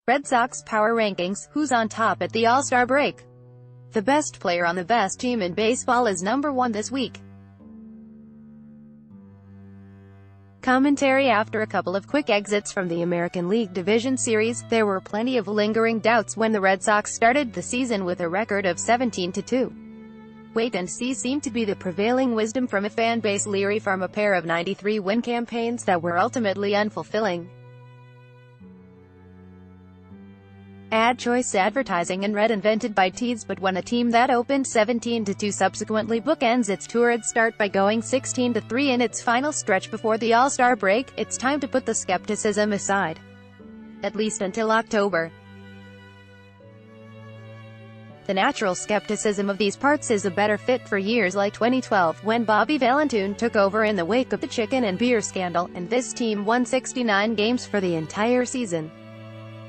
Red Sox Power Rankings, who's on top at the All-Star break? The best player on the best team in baseball is number 1 this week. Commentary. After a couple of quick exits from the American League Division Series, there were plenty of lingering doubts when the Red Sox started the season with a record of 17-2. Wait and see seemed to be the prevailing wisdom from a fan base leery from a pair of 93-win campaigns that were ultimately unfulfilling. Ad choice advertising and red invented by Tees, but when a team that opened 17-2 subsequently bookends its torrid start by going 16-3 in its final stretch before the All-Star break, it's time to put the skepticism aside. At least until October. The natural skepticism of these parts is a better fit for years like 2012, when Bobby Valentine took over in the wake of the chicken and beer scandal, and this team won 69 games for the entire season.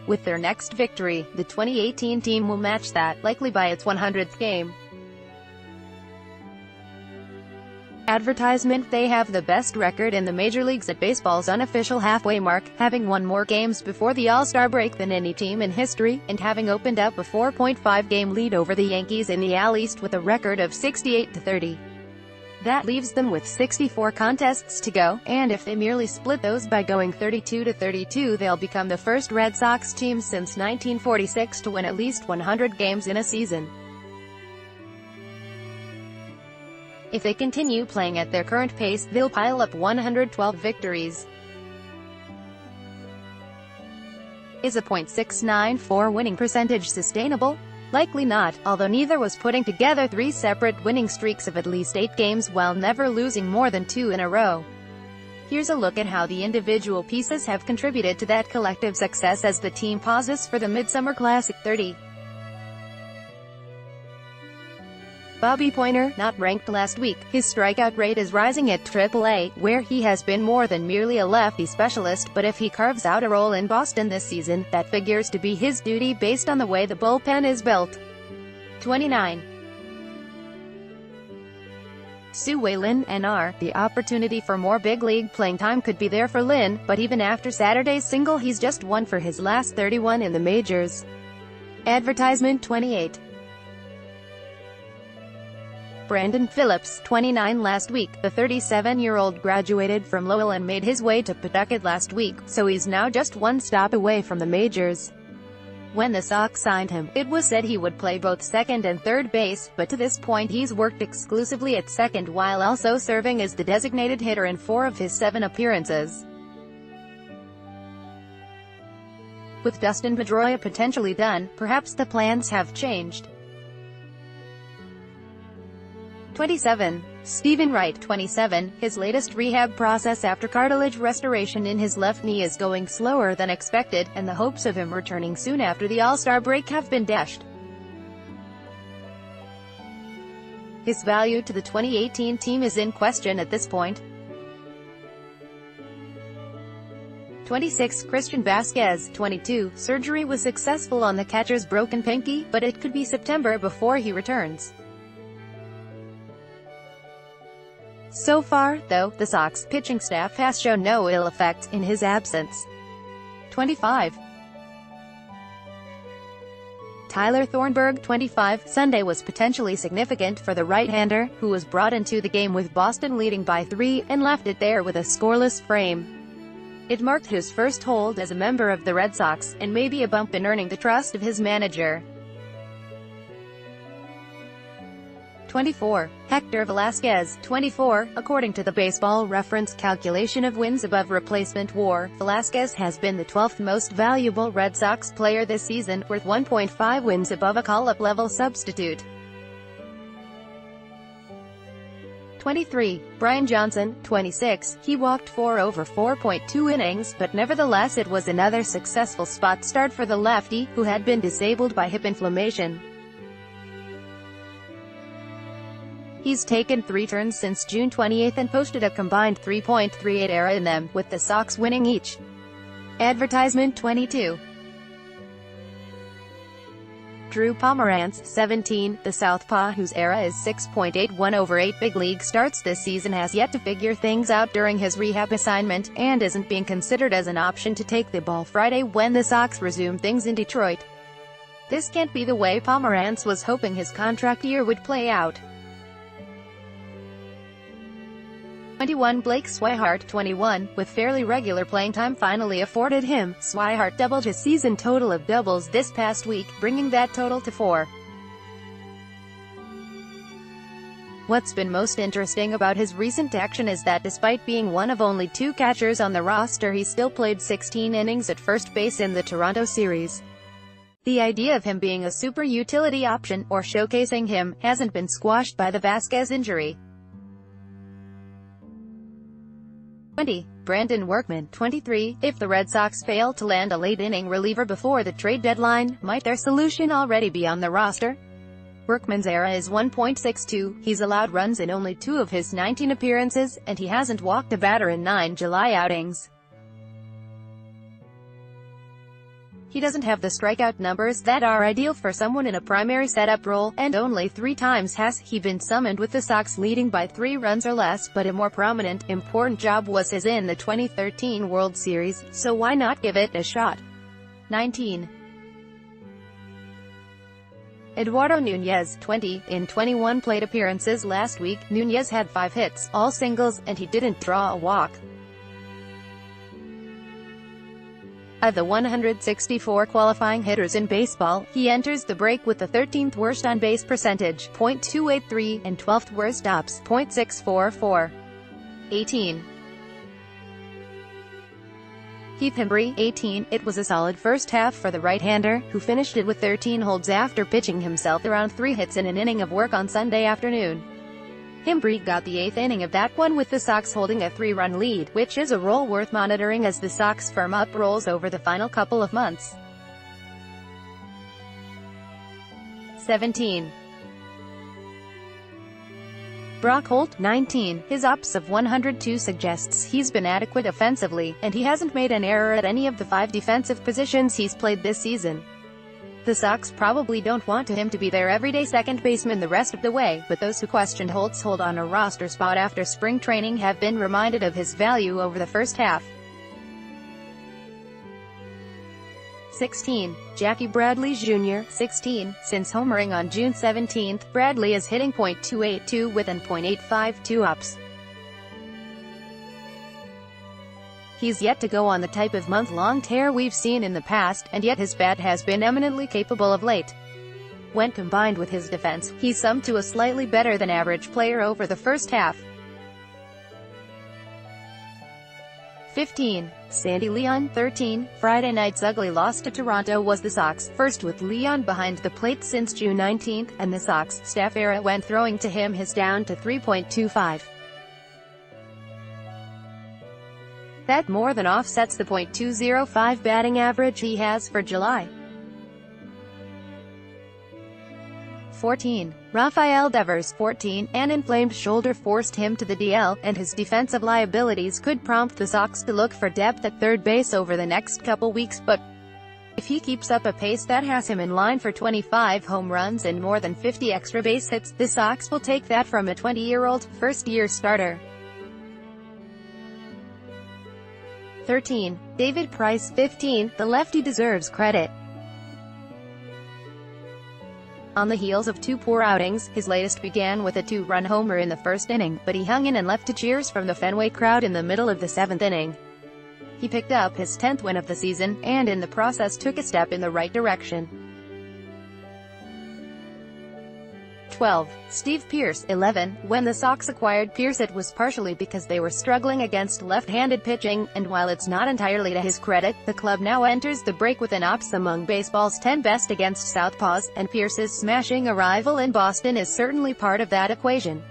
With their next victory, the 2018 team will match that, likely by its 100th game. Advertisement. They have the best record in the major leagues at baseball's unofficial halfway mark, having won more games before the All-Star break than any team in history, and having opened up a 4.5-game lead over the Yankees in the AL East with a record of 68-30. That leaves them with 64 contests to go, and if they merely split those by going 32-32, they'll become the first Red Sox team since 1946 to win at least 100 games in a season. If they continue playing at their current pace, they'll pile up 112 victories. Is a .694 winning percentage sustainable? Likely not, although neither was putting together 3 separate winning streaks of at least 8 games while never losing more than 2 in a row. Here's a look at how the individual pieces have contributed to that collective success as the team pauses for the Midsummer Classic. 30. Bobby Pointer, not ranked last week. His strikeout rate is rising at AAA, where he has been more than merely a lefty specialist, but if he carves out a role in Boston this season, that figures to be his duty based on the way the bullpen is built. 29. Sue Whalen, NR. The opportunity for more big league playing time could be there for Lynn, but even after Saturday's single he's just 1 for his last 31 in the majors. Advertisement. 28. Brandon Phillips, 29 last week. The 37-year-old graduated from Lowell and made his way to Pawtucket last week, so he's now just 1 stop away from the majors. When the Sox signed him, it was said he would play both second and third base, but to this point he's worked exclusively at second while also serving as the designated hitter in 4 of his 7 appearances. With Dustin Pedroia potentially done, perhaps the plans have changed. 27. Stephen Wright, 27. His latest rehab process after cartilage restoration in his left knee is going slower than expected, and the hopes of him returning soon after the All-Star break have been dashed. His value to the 2018 team is in question at this point. 26. Christian Vasquez, 22. Surgery was successful on the catcher's broken pinky, but it could be September before he returns. So far, though, the Sox pitching staff has shown no ill effects in his absence. 25. Tyler Thornburg, 25. Sunday was potentially significant for the right-hander, who was brought into the game with Boston leading by 3, and left it there with a scoreless frame. It marked his first hold as a member of the Red Sox, and maybe a bump in earning the trust of his manager. 24. Hector Velasquez, 24. According to the Baseball Reference calculation of wins above replacement WAR, Velasquez has been the 12th most valuable Red Sox player this season, worth 1.5 wins above a call-up level substitute. 23. Brian Johnson, 26. He walked 4 over 4.2 innings, but nevertheless it was another successful spot start for the lefty, who had been disabled by hip inflammation. He's taken 3 turns since June 28 and posted a combined 3.38 ERA in them, with the Sox winning each. Advertisement. 22. Drew Pomeranz, 17, the southpaw whose era is 6.81 over 8 big league starts this season has yet to figure things out during his rehab assignment, and isn't being considered as an option to take the ball Friday when the Sox resume things in Detroit. This can't be the way Pomeranz was hoping his contract year would play out. 21 Blake Swihart, 21, with fairly regular playing time finally afforded him. Swihart doubled his season total of doubles this past week, bringing that total to 4. What's been most interesting about his recent action is that despite being one of only 2 catchers on the roster, he still played 16 innings at first base in the Toronto series. The idea of him being a super utility option, or showcasing him, hasn't been squashed by the Vasquez injury. 20. Brandon Workman, 23, if the Red Sox fail to land a late-inning reliever before the trade deadline, might their solution already be on the roster? Workman's ERA is 1.62, he's allowed runs in only 2 of his 19 appearances, and he hasn't walked a batter in 9 July outings. He doesn't have the strikeout numbers that are ideal for someone in a primary setup role, and only 3 times has he been summoned with the Sox leading by 3 runs or less, but a more prominent, important job was his in the 2013 World Series, so why not give it a shot? 19. Eduardo Nunez, 20, in 21 plate appearances last week, Nunez had 5 hits, all singles, and he didn't draw a walk. Of the 164 qualifying hitters in baseball, he enters the break with the 13th worst on-base percentage, .283, and 12th worst ops, .644. 18. Heath Hembree, 18, it was a solid first half for the right-hander, who finished it with 13 holds after pitching himself around 3 hits in an inning of work on Sunday afternoon. Hembree got the 8th inning of that one with the Sox holding a 3-run lead, which is a role worth monitoring as the Sox firm up roles over the final couple of months. 17. Brock Holt, 19, his ops of 102 suggests he's been adequate offensively, and he hasn't made an error at any of the 5 defensive positions he's played this season. The Sox probably don't want him to be their everyday second baseman the rest of the way, but those who questioned Holt's hold on a roster spot after spring training have been reminded of his value over the first half. 16. Jackie Bradley Jr., 16, since homering on June 17, Bradley is hitting .282 with an .852 ops. He's yet to go on the type of month-long tear we've seen in the past, and yet his bat has been eminently capable of late. When combined with his defense, he's summed to a slightly better than average player over the first half. 15. Sandy Leon, 13, Friday night's ugly loss to Toronto was the Sox' first with Leon behind the plate since June 19, and the Sox staff era when throwing to him has down to 3.25. That more than offsets the .205 batting average he has for July. 14. Rafael Devers, 14, an inflamed shoulder forced him to the DL, and his defensive liabilities could prompt the Sox to look for depth at third base over the next couple weeks, but if he keeps up a pace that has him in line for 25 home runs and more than 50 extra base hits, the Sox will take that from a 20-year-old, first-year starter. 13. David Price, 15, the lefty deserves credit. On the heels of 2 poor outings, his latest began with a 2-run homer in the first inning, but he hung in and left to cheers from the Fenway crowd in the middle of the 7th inning. He picked up his 10th win of the season, and in the process took a step in the right direction. 12. Steve Pearce, 11, when the Sox acquired Pearce it was partially because they were struggling against left-handed pitching, and while it's not entirely to his credit, the club now enters the break with an ops among baseball's 10 best against southpaws, and Pearce's smashing a rival in Boston is certainly part of that equation.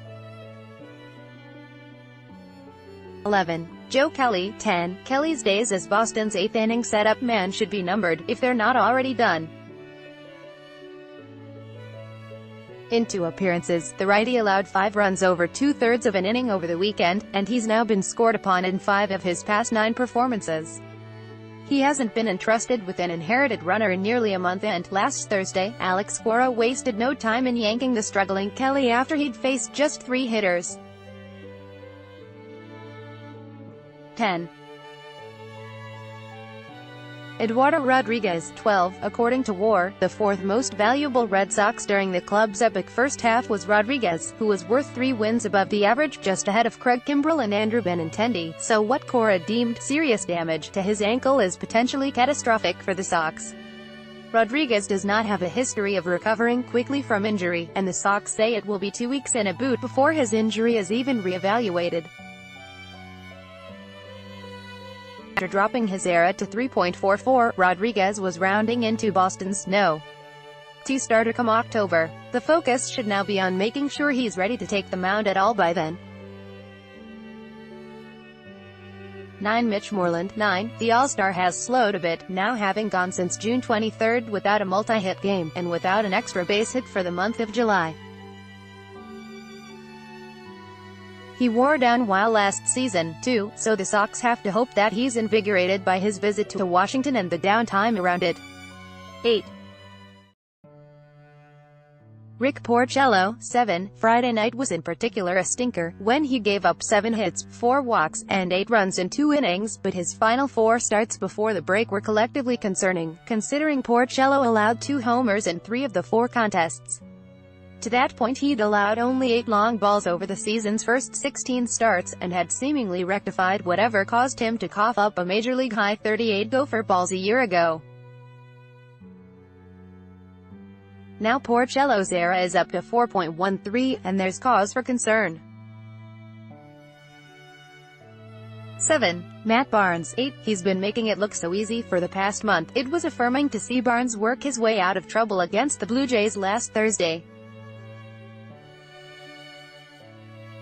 11. Joe Kelly, 10, Kelly's days as Boston's 8th-inning setup man should be numbered, if they're not already done. In 2 appearances, the righty allowed 5 runs over 2/3 of an inning over the weekend, and he's now been scored upon in 5 of his past 9 performances. He hasn't been entrusted with an inherited runner in nearly a month, and last Thursday, Alex Cora wasted no time in yanking the struggling Kelly after he'd faced just 3 hitters. 10. Eduardo Rodriguez, 12. According to WAR, the 4th most valuable Red Sox during the club's epic first half was Rodriguez, who was worth 3 wins above the average, just ahead of Craig Kimbrel and Andrew Benintendi. So what Cora deemed serious damage to his ankle is potentially catastrophic for the Sox. Rodriguez does not have a history of recovering quickly from injury, and the Sox say it will be 2 weeks in a boot before his injury is even re-evaluated. After dropping his ERA to 3.44, Rodriguez was rounding into Boston's No. 2 starter come October. The focus should now be on making sure he's ready to take the mound at all by then. 9. Mitch Moreland, 9. The All-Star has slowed a bit, now having gone since June 23 without a multi-hit game, and without an extra base hit for the month of July. He wore down while last season, too, so the Sox have to hope that he's invigorated by his visit to Washington and the downtime around it. 8. Rick Porcello, 7. Friday night was in particular a stinker, when he gave up 7 hits, 4 walks, and 8 runs in 2 innings, but his final 4 starts before the break were collectively concerning, considering Porcello allowed 2 homers in 3 of the 4 contests. To that point he'd allowed only 8 long balls over the season's first 16 starts, and had seemingly rectified whatever caused him to cough up a Major League high 38 gopher balls a year ago. Now Porcello's ERA is up to 4.13, and there's cause for concern. 7. Matt Barnes, 8. He's been making it look so easy for the past month. It was affirming to see Barnes work his way out of trouble against the Blue Jays last Thursday.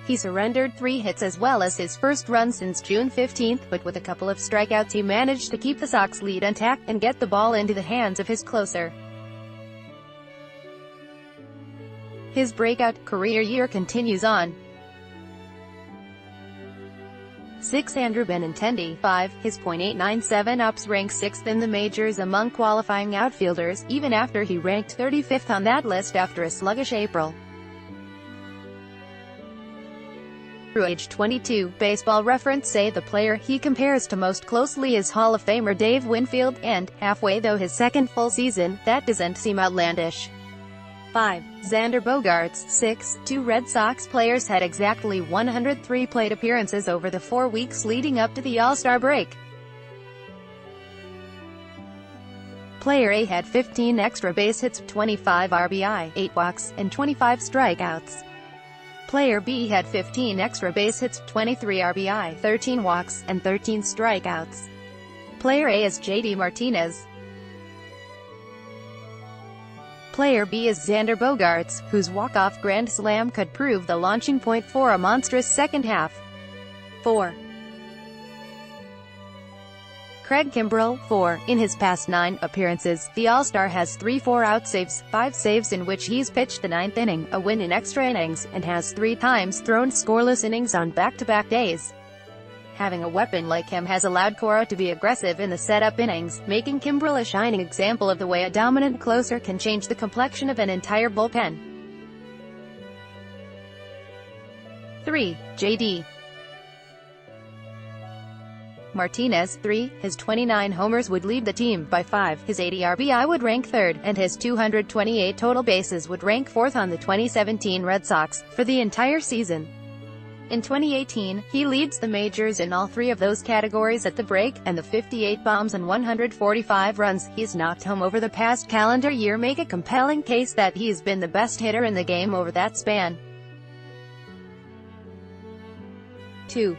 He surrendered 3 hits as well as his first run since June 15, but with a couple of strikeouts he managed to keep the Sox lead intact and get the ball into the hands of his closer. His breakout career year continues on. 6. Andrew Benintendi, 5. His .897 ops ranks 6th in the majors among qualifying outfielders, even after he ranked 35th on that list after a sluggish April. Through age 22, Baseball Reference say the player he compares to most closely is Hall of Famer Dave Winfield, and, halfway though his second full season, that doesn't seem outlandish. 5. Xander Bogaerts, 6. 2 Red Sox players had exactly 103 plate appearances over the 4 weeks leading up to the All-Star break. Player A had 15 extra base hits, 25 RBI, 8 walks, and 25 strikeouts. Player B had 15 extra base hits, 23 RBI, 13 walks, and 13 strikeouts. Player A is JD Martinez. Player B is Xander Bogaerts, whose walk-off grand slam could prove the launching point for a monstrous second half. 4. Craig Kimbrel, 4. In his past 9 appearances, the All-Star has 3 4-out saves, 5 saves in which he's pitched the 9th inning, a win in extra innings, and has 3 times thrown scoreless innings on back-to-back days. Having a weapon like him has allowed Cora to be aggressive in the setup innings, making Kimbrel a shining example of the way a dominant closer can change the complexion of an entire bullpen. 3. JD Martinez, 3. His 29 homers would lead the team by 5, his 80 RBI would rank 3rd, and his 228 total bases would rank 4th on the 2017 Red Sox, for the entire season. In 2018, he leads the majors in all 3 of those categories at the break, and the 58 bombs and 145 runs he's knocked home over the past calendar year make a compelling case that he's been the best hitter in the game over that span. 2.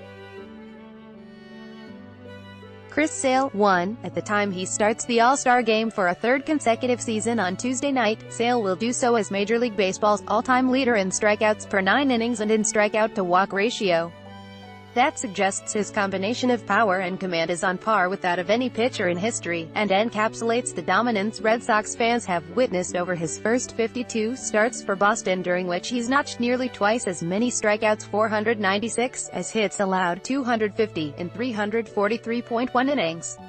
Chris Sale, 1. At the time he starts the All-Star game for a 3rd consecutive season on Tuesday night, Sale will do so as Major League Baseball's all-time leader in strikeouts per 9 innings and in strikeout-to-walk ratio. That suggests his combination of power and command is on par with that of any pitcher in history, and encapsulates the dominance Red Sox fans have witnessed over his first 52 starts for Boston, during which he's notched nearly twice as many strikeouts, 496, as hits allowed, 250, in 343.1 innings.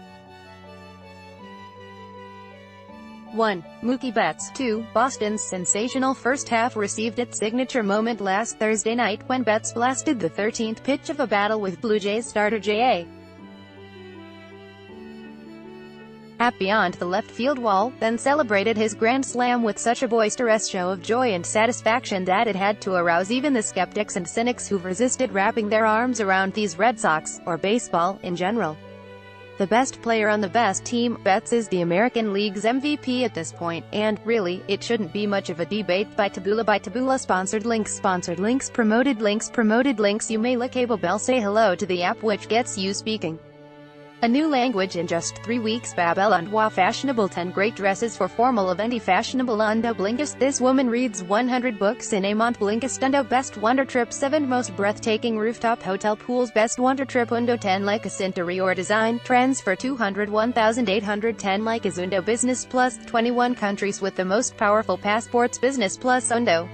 1. Mookie Betts. 2. Boston's sensational first half received its signature moment last Thursday night when Betts blasted the 13th pitch of a battle with Blue Jays starter J.A. Happ beyond the left field wall, then celebrated his grand slam with such a boisterous show of joy and satisfaction that it had to arouse even the skeptics and cynics who've resisted wrapping their arms around these Red Sox, or baseball, in general. The best player on the best team, Betts is the American League's MVP at this point, and, really, it shouldn't be much of a debate. By Taboola Sponsored links Promoted links You may click a bell. Say hello to the app which gets you speaking a new language in just 3 weeks. Babylon fashionable 10 great dresses for formal event. Fashionable undo Blinkist. This woman reads 100 books in a month. Blinkist undo best wonder trip. 7 most breathtaking rooftop hotel pools. Best wonder trip undo 10 like a interior design trends for 201,810 like undo Business Plus 21 countries with the most powerful passports. Business Plus undo